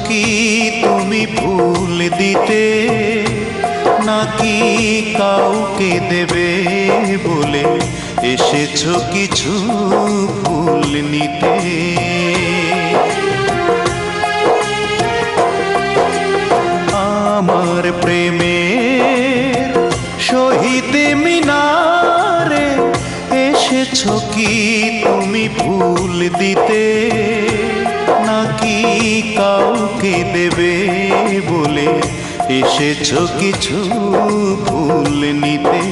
কি তুমি ফুল দিতে, নাকি কাউকে দেবে বলে এসেছো কিছু ফুল নিতে? আমার প্রেমের শহীদ মিনারে এসেছো কি তুমি ফুল দিতে, নাকি কাউকে দেবে বলে এসেছো কিছু ফুল নিতে?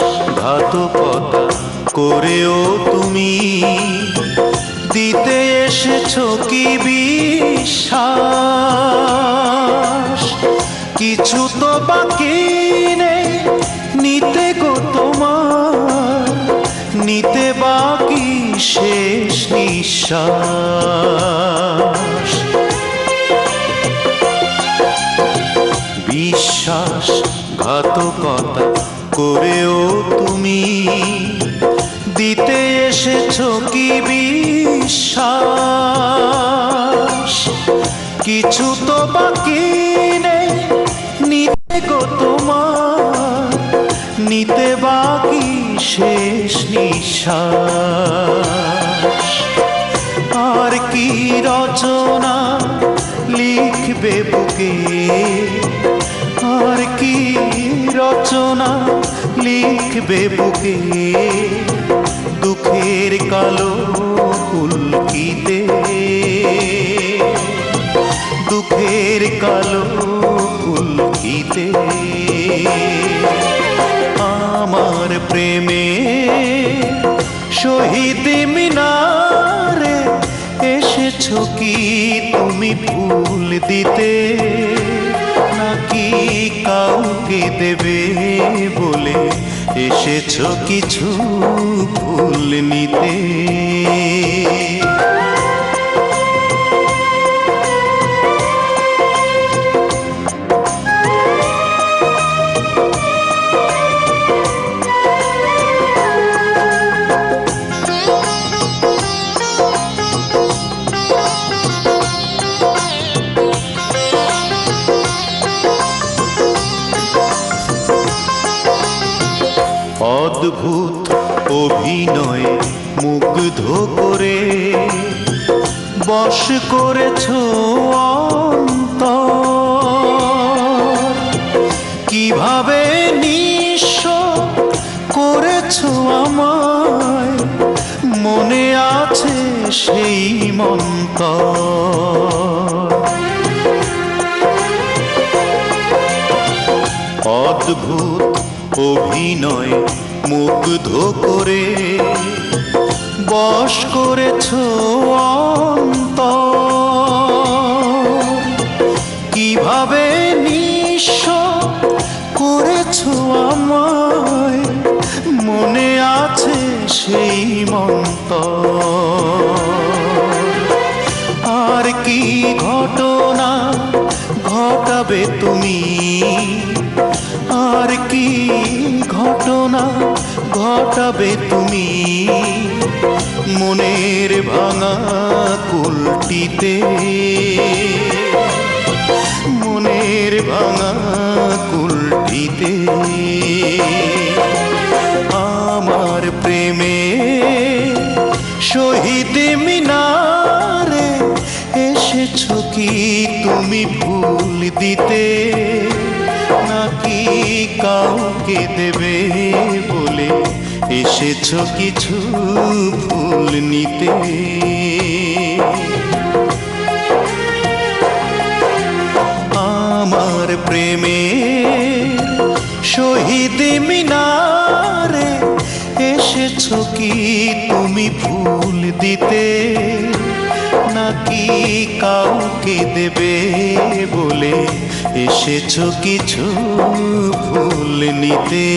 বিশ্বাসঘাতকতা করেও তুমি দিতে এসেছো কি বিশ্বাস? কিছু তো বাকি নেই নিতে গো তোমার, নিতে বাকি শেষ নিঃশ্বাস। বিশ্বাসঘাতকতা করেও তুমি দিতে এসেছো কি বিশ্বাস? কিছু তো বাকি নেই নিতে গো তোমার, নিতে বাকি শেষ নিঃশ্বাস। আর কি রচনা লিখবে বুকে, আর কি রচনা লিখবে বুকে দুঃখের কালো কুলকিতে, দুঃখের কালো কুলকিতে? আমার প্রেমে শহীদ মিনারে এসেছো কি তুমি ফুল দিতে, নাকি কাউকে দেবে বলে এসেছো কিছু ফুল নিতে? অদ্ভুত অভিনয়ে মুগ্ধ করে বশ করেছো অন্তর, কিভাবে নিঃস্ব করেছো আমায় মনে আছে সেই মন্তর। অদ্ভুত অভিনয় মুগ্ধ করে বশ করেছো অন্তর, কিভাবে নিঃস্ব করেছো আমায় মনে আছে সেই মন্তর। আর কি ঘটনা ঘটাবে তুমি, আর কি ঘটনা ঘটাবে তুমি মনের ভাঙা কুলটিতে, মনের ভাঙা কুলটিতে? আমার প্রেমে শহীদ মিনারে এসেছো কি তুমি ফুল দিতে, নাকি কাউকে দেবে বলে এসেছো কিছু ফুল নিতে? আমার প্রেমে শহীদ মিনারে এসেছো কি তুমি ফুল দিতে, না নাকি কাউকে দেবে বলে এসেছো কিছু ভুল নিতে।